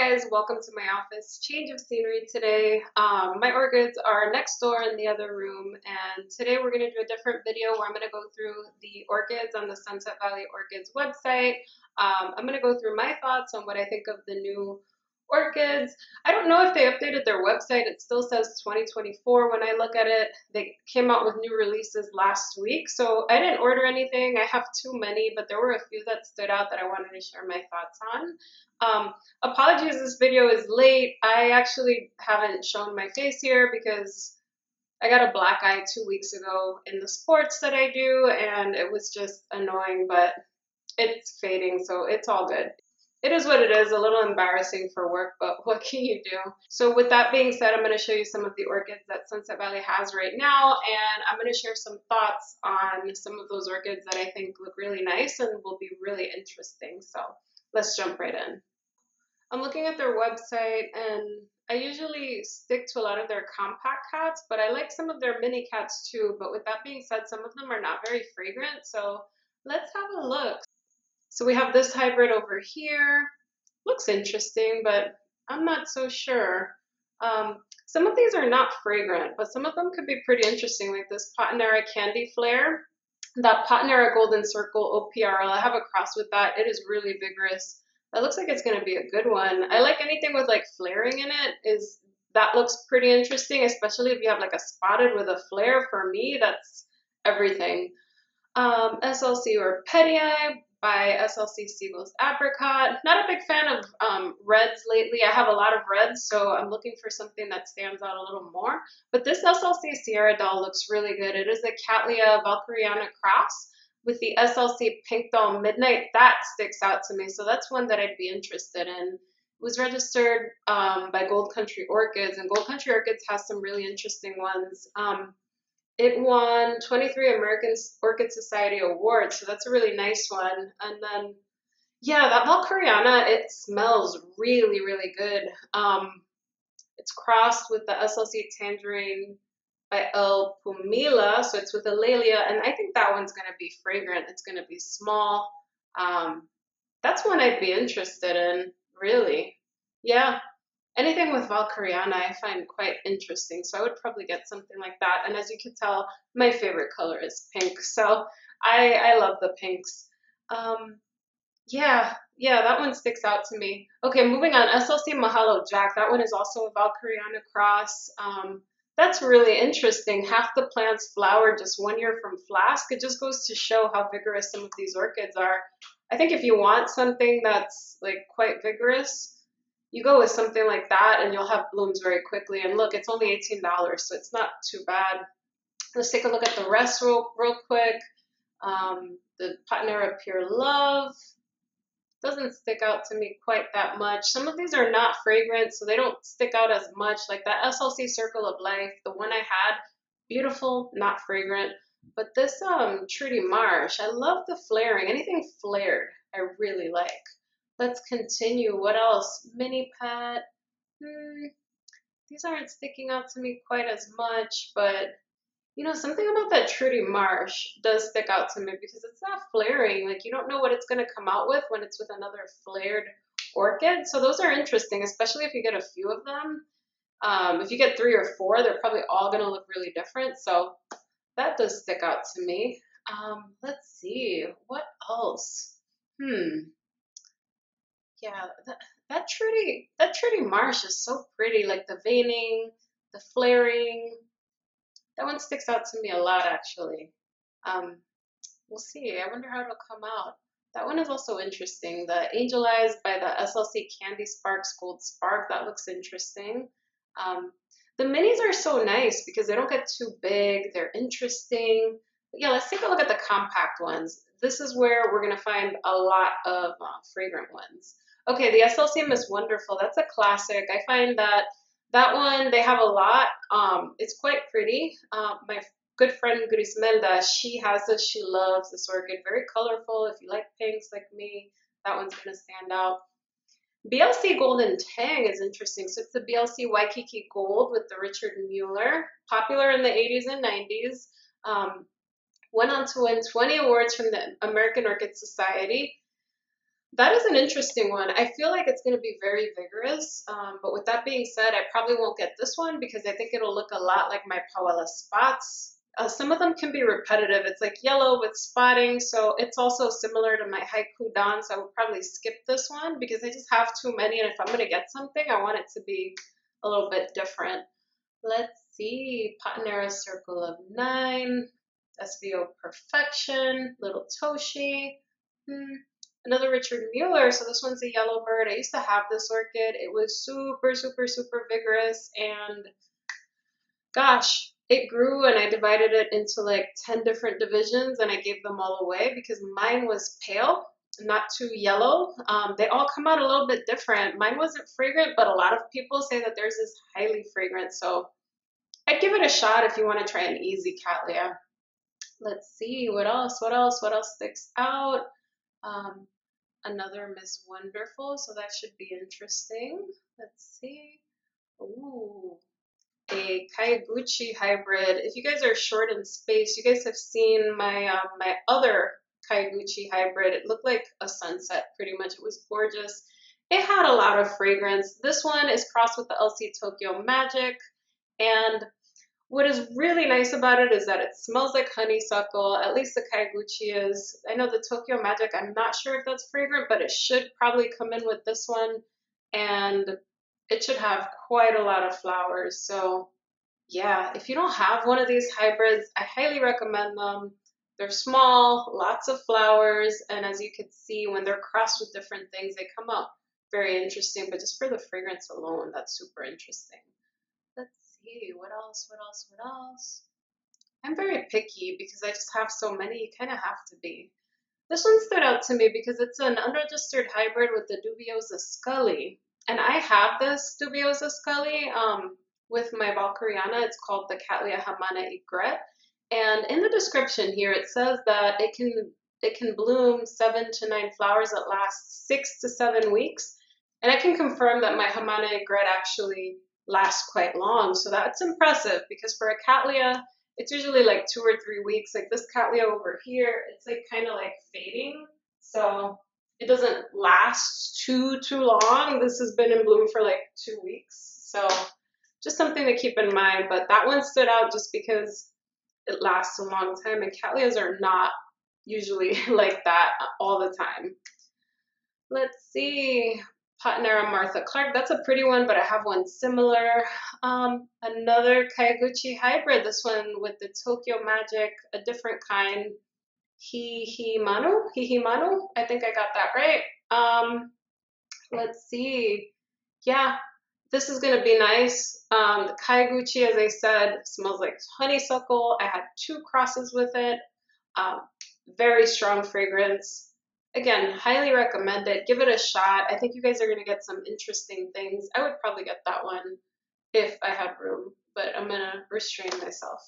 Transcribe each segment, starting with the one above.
guys, welcome to my office. Change of scenery today. My orchids are next door in the other room, and today we're going to do a different video where I'm going to go through the orchids on the Sunset Valley Orchids website. I'm going to go through my thoughts on what I think of the new orchids. I don't know if they updated their website. It still says 2024 when I look at it. They came out with new releases last week, so I didn't order anything. I have too many, but there were a few that stood out that I wanted to share my thoughts on. Apologies, this video is late. I actually haven't shown my face here because I got a black eye 2 weeks ago in the sports that I do, and it was just annoying, but it's fading, so it's all good. It is what it is, a little embarrassing for work, but what can you do? So with that being said, I'm going to show you some of the orchids that Sunset Valley has right now, and I'm going to share some thoughts on some of those orchids that I think look really nice and will be really interesting. So let's jump right in. I'm looking at their website, and I usually stick to a lot of their compact cats, but I like some of their mini cats too. But with that being said, some of them are not very fragrant, so let's have a look. So we have this hybrid over here. Looks interesting, but I'm not so sure. Some of these are not fragrant, but some of them could be pretty interesting, like this Patinera Candy Flare. That Patinera Golden Circle OPRL, I have a cross with that. It is really vigorous. That looks like it's going to be a good one. I like anything with like flaring in it. That looks pretty interesting, especially if you have like a spotted with a flare. For me, that's everything. SLC or Petty Eye by SLC Siegel's Apricot. Not a big fan of reds lately. I have a lot of reds, so I'm looking for something that stands out a little more. But this SLC Sierra Doll looks really good. It is a Cattleya Valkyriana cross with the SLC Pink Doll Midnight. That sticks out to me, so that's one that I'd be interested in. It was registered by Gold Country Orchids, and Gold Country Orchids has some really interesting ones. It won 23 American Orchid Society awards, so that's a really nice one. And then, yeah, that Valkyriana, it smells really, really good. It's crossed with the SLC Tangerine by El Pumila, so it's with Alalia, and I think that one's going to be fragrant. It's going to be small. That's one I'd be interested in, really. Yeah. Anything with Valkyriana I find quite interesting, so I would probably get something like that. And as you can tell, my favorite color is pink, so I love the pinks. Yeah, that one sticks out to me. Okay, moving on, SLC Mahalo Jack. That one is also a Valkyriana cross. That's really interesting. Half the plants flower just 1 year from flask. It just goes to show how vigorous some of these orchids are. I think if you want something that's like quite vigorous, you go with something like that and you'll have blooms very quickly. And look, it's only $18, so it's not too bad. Let's take a look at the rest real quick. The Patinera Pure Love doesn't stick out to me quite that much. Some of these are not fragrant, so they don't stick out as much. Like that SLC Circle of Life, the one I had, beautiful, not fragrant. But this Trudy Marsh, I love the flaring. Anything flared, I really like. Let's continue. What else? Mini Pet. These aren't sticking out to me quite as much, but you know, something about that Trudy Marsh does stick out to me because it's not flaring. Like you don't know what it's going to come out with when it's with another flared orchid. So those are interesting, especially if you get a few of them. If you get 3 or 4, they're probably all going to look really different. So that does stick out to me. Let's see. What else? Yeah, that Trudy Marsh is so pretty, like the veining, the flaring. That one sticks out to me a lot, actually. We'll see. I wonder how it'll come out. That one is also interesting. The Angel Eyes by the SLC Candy Sparks Gold Spark. That looks interesting. The minis are so nice because they don't get too big. They're interesting. But yeah, let's take a look at the compact ones. This is where we're going to find a lot of fragrant ones. Okay, the SLC Miss Wonderful, that's a classic. I find that one, they have a lot. It's quite pretty. My good friend Grismelda, she has this. She loves this orchid. Very colorful. If you like pinks like me, that one's going to stand out. BLC Golden Tang is interesting. So it's the BLC Waikiki Gold with the Richard Mueller. Popular in the 80s and 90s. Went on to win 20 awards from the American Orchid Society. That is an interesting one. I feel like it's going to be very vigorous, but with that being said, I probably won't get this one because I think it'll look a lot like my Pawella spots. Some of them can be repetitive. It's like yellow with spotting, so it's also similar to my Haiku Dawn, so I would probably skip this one because I just have too many, and if I'm going to get something, I want it to be a little bit different. Let's see, Patanera Circle of Nine, SVO Perfection, Little Toshi. Another Richard Mueller. So this one's a yellow bird. I used to have this orchid. It was super, super, super vigorous. And gosh, it grew and I divided it into like 10 different divisions and I gave them all away because mine was pale, not too yellow. They all come out a little bit different. Mine wasn't fragrant, but a lot of people say that theirs is highly fragrant. So I'd give it a shot if you want to try an easy Cattleya. Let's see, what else? What else? What else sticks out? Um, Another Miss Wonderful, so that should be interesting. Let's see. Ooh, a Kayaguchi hybrid. If you guys are short in space, you guys have seen my other Kayaguchi hybrid. It looked like a sunset pretty much. It was gorgeous. It had a lot of fragrance. This one is crossed with the LC Tokyo Magic, and what is really nice about it is that it smells like honeysuckle. At least the Kaiguchi is. I know the Tokyo Magic, I'm not sure if that's fragrant, but it should probably come in with this one. And it should have quite a lot of flowers. So yeah, if you don't have one of these hybrids, I highly recommend them. They're small, lots of flowers, and as you can see, when they're crossed with different things, they come out very interesting. But just for the fragrance alone, that's super interesting. Let's see, what else, what else, what else? I'm very picky because I just have so many, you kind of have to be. This one stood out to me because it's an unregistered hybrid with the Dubiosa Scully. And I have this Dubiosa Scully with my Valkyriana. It's called the Cattleya Hamana Egret. And in the description here, it says that it can bloom 7 to 9 flowers that last 6 to 7 weeks. And I can confirm that my Hamana Egret actually lasts quite long. So that's impressive because for a Cattleya, it's usually like 2 or 3 weeks. Like this Cattleya over here, it's like kind of like fading. So it doesn't last too long. This has been in bloom for like 2 weeks. So just something to keep in mind. But that one stood out just because it lasts a long time. And Cattleyas are not usually like that all the time. Let's see. Patanera Martha Clark. That's a pretty one, but I have one similar. Another Kayaguchi hybrid. This one with the Tokyo Magic, a different kind. Hihimanu. I think I got that right. Let's see. Yeah, this is gonna be nice. The Kayaguchi, as I said, smells like honeysuckle. I had 2 crosses with it. Um, Very strong fragrance. Again, highly recommend it. Give it a shot. I think you guys are gonna get some interesting things. I would probably get that one if I had room, but I'm gonna restrain myself.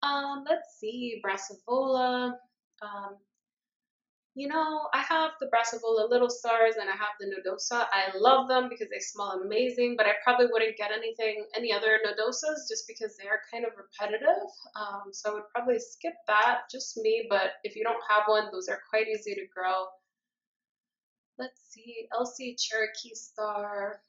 Let's see, Brassivola. Um, I have the Brassivola Little Stars and I have the Nodosa. I love them because they smell amazing, but I probably wouldn't get any other Nodosas just because they are kind of repetitive. So I would probably skip that, just me, but if you don't have one, those are quite easy to grow. Let's see, LC Cherokee Star.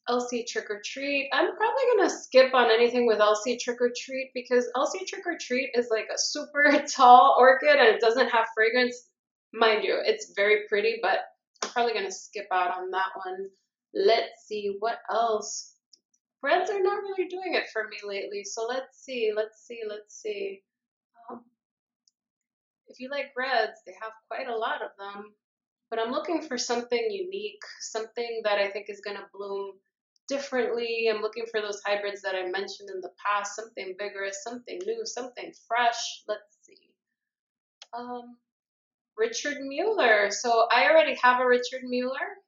LC Trick or Treat. I'm probably gonna skip on anything with LC Trick or Treat because LC Trick or Treat is like a super tall orchid and it doesn't have fragrance. Mind you, it's very pretty, but I'm probably gonna skip out on that one. Let's see what else. Reds are not really doing it for me lately, so let's see. Um, if you like reds, they have quite a lot of them. But I'm looking for something unique, something that I think is going to bloom differently. I'm looking for those hybrids that I mentioned in the past, something vigorous, something new, something fresh. Let's see. Richard Mueller. So I already have a Richard Mueller,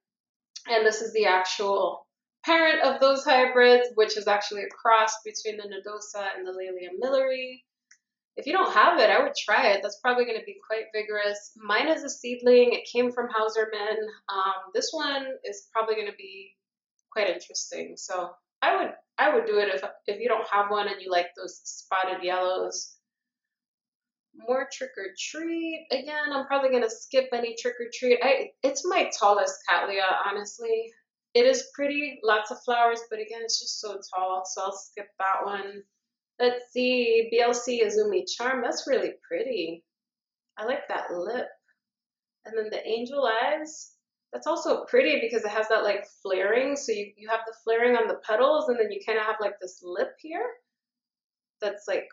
and this is the actual parent of those hybrids, which is actually a cross between the Nodosa and the Laelia Millery. If you don't have it, I would try it. That's probably going to be quite vigorous. Mine is a seedling. It came from Hauserman. This one is probably going to be quite interesting. So I would do it if you don't have one and you like those spotted yellows. More trick or treat. Again, I'm probably gonna skip any trick or treat. It's my tallest Cattleya, honestly. It is pretty, lots of flowers, but again, it's just so tall, so I'll skip that one. Let's see, BLC Izumi Charm. That's really pretty. I like that lip. And then the angel eyes. That's also pretty because it has that like flaring. So you have the flaring on the petals, and then you kind of have like this lip here that's like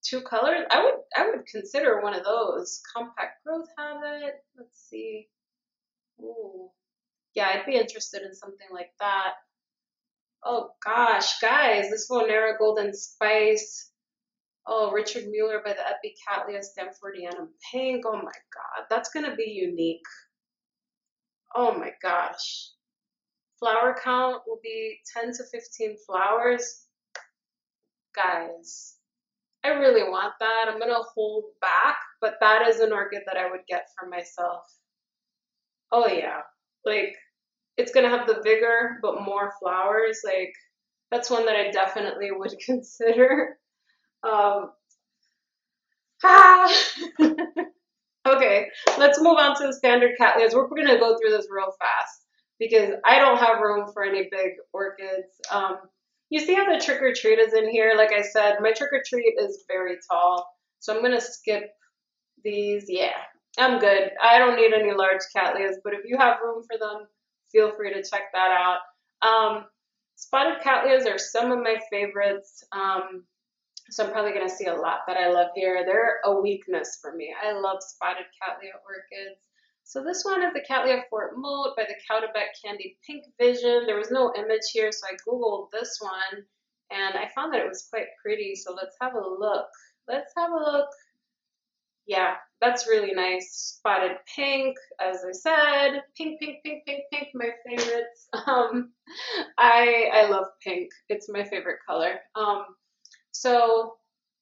two colors. I would consider one of those. Compact growth habit. Let's see. Ooh. Yeah, I'd be interested in something like that. Oh gosh, guys, this Vonera Golden Spice. Oh, Richard Mueller by the Epi Cattleya Stanfordianum Pink. Oh my God, that's gonna be unique. Oh my gosh. Flower count will be 10 to 15 flowers. Guys, I really want that. I'm gonna hold back, but that is an orchid that I would get for myself. Oh yeah, like it's gonna have the vigor, but more flowers. Like that's one that I definitely would consider. Um, ah! Okay, let's move on to the standard Cattleyas. We're gonna go through this real fast because I don't have room for any big orchids. You see how the trick or treat is in here? Like I said, my trick or treat is very tall, so I'm gonna skip these. Yeah, I'm good. I don't need any large Cattleyas, but if you have room for them, feel free to check that out. Spotted Cattleyas are some of my favorites. So I'm probably going to see a lot that I love here. They're a weakness for me. I love spotted Cattleya orchids. So this one is the Cattleya Fort Moat by the Catasetinae Candy Pink Vision. There was no image here, so I Googled this one, and I found that it was quite pretty. So let's have a look. Let's have a look. Yeah, that's really nice. Spotted pink, as I said. Pink, pink, pink, pink, pink, my favorites. I love pink. It's my favorite color. So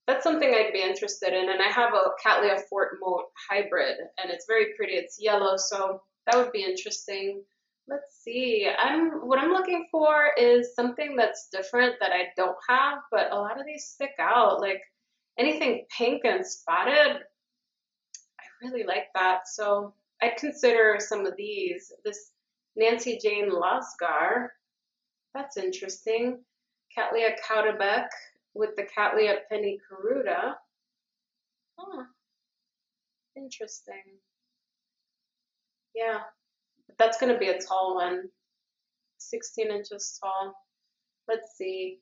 that's something I'd be interested in. And I have a Cattleya Fort Moat hybrid, and it's very pretty. It's yellow, so that would be interesting. Let's see. What I'm looking for is something that's different that I don't have, but a lot of these stick out. Like anything pink and spotted, I really like that. So I'd consider some of these. This Nancy Jane Losgar, that's interesting. Cattleya Caudebec with the Cattleya Penny Caruda. Huh, interesting. Yeah, that's going to be a tall one, 16 inches tall. Let's see.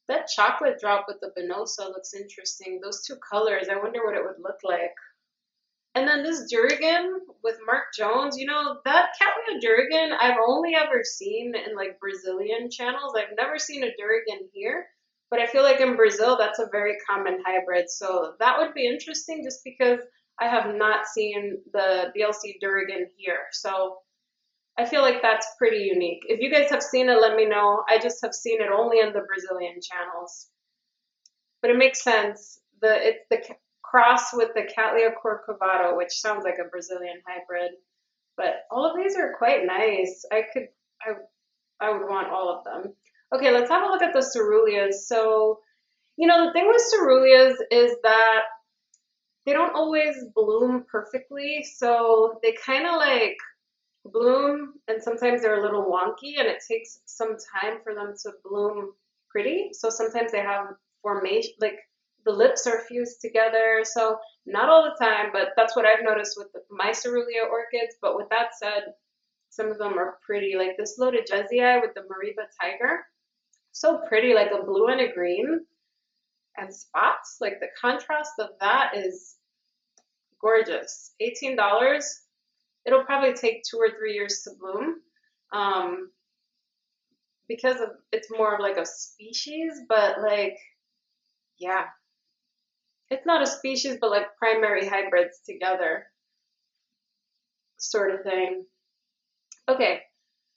That chocolate drop with the Benosa looks interesting. Those two colors, I wonder what it would look like. And then this Durigan with Mark Jones, that Cattleya Durigan I've only ever seen in like Brazilian channels. I've never seen a Durigan here, but I feel like in Brazil that's a very common hybrid. So that would be interesting just because I have not seen the BLC Durigan here. So I feel like that's pretty unique. If you guys have seen it, let me know. I just have seen it only in the Brazilian channels. But it makes sense. It's the cross with the Cattleya Corcovado, which sounds like a Brazilian hybrid. But all of these are quite nice. I would want all of them. Okay, let's have a look at the Cerulleas. So, the thing with Cerulleas is that they don't always bloom perfectly. So they kind of like bloom and sometimes they're a little wonky and it takes some time for them to bloom pretty. So sometimes they have formation, like the lips are fused together. So not all the time, but that's what I've noticed with my Cerullea orchids. But with that said, some of them are pretty, like this Lotus Jesii with the Mariba Tiger. So pretty, like a blue and a green and spots. Like the contrast of that is gorgeous. $18. It'll probably take 2 or 3 years to bloom because it's more of like a species, but like, yeah, it's not a species, but like primary hybrids together sort of thing. Okay,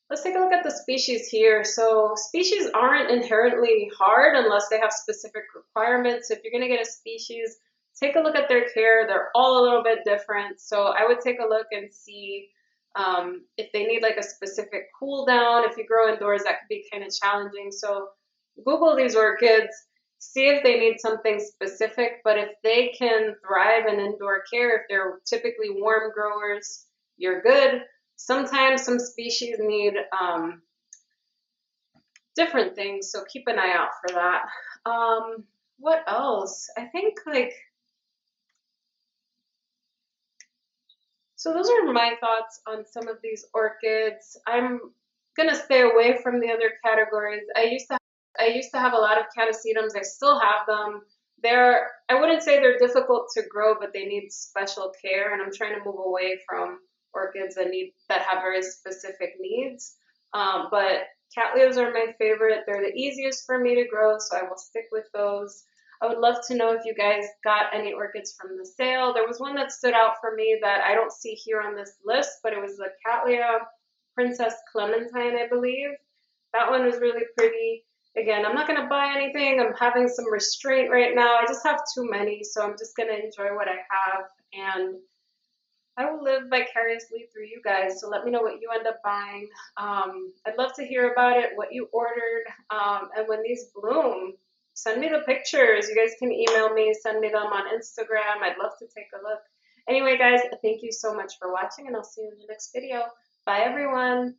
let's take a look at the species here. So species aren't inherently hard unless they have specific requirements. If you're going to get a species, take a look at their care. They're all a little bit different. So I would take a look and see if they need like a specific cool down. If you grow indoors, that could be kind of challenging. So Google these orchids, see if they need something specific, but if they can thrive in indoor care, if they're typically warm growers, you're good. Sometimes some species need different things, so keep an eye out for that. What else? I think like, so those are my thoughts on some of these orchids. I'm gonna stay away from the other categories. I used to have a lot of catasetums. I still have them. I wouldn't say they're difficult to grow, but they need special care, and I'm trying to move away from orchids that have very specific needs. But Cattleyas are my favorite. They're the easiest for me to grow, so I will stick with those. I would love to know if you guys got any orchids from the sale. There was one that stood out for me that I don't see here on this list, but it was the Cattleya Princess Clementine, I believe. That one was really pretty. Again, I'm not going to buy anything. I'm having some restraint right now. I just have too many, so I'm just going to enjoy what I have. And I will live vicariously through you guys. So let me know what you end up buying. I'd love to hear about it, what you ordered. And when these bloom, send me the pictures. You guys can email me, send me them on Instagram. I'd love to take a look. Anyway, guys, thank you so much for watching, and I'll see you in the next video. Bye, everyone.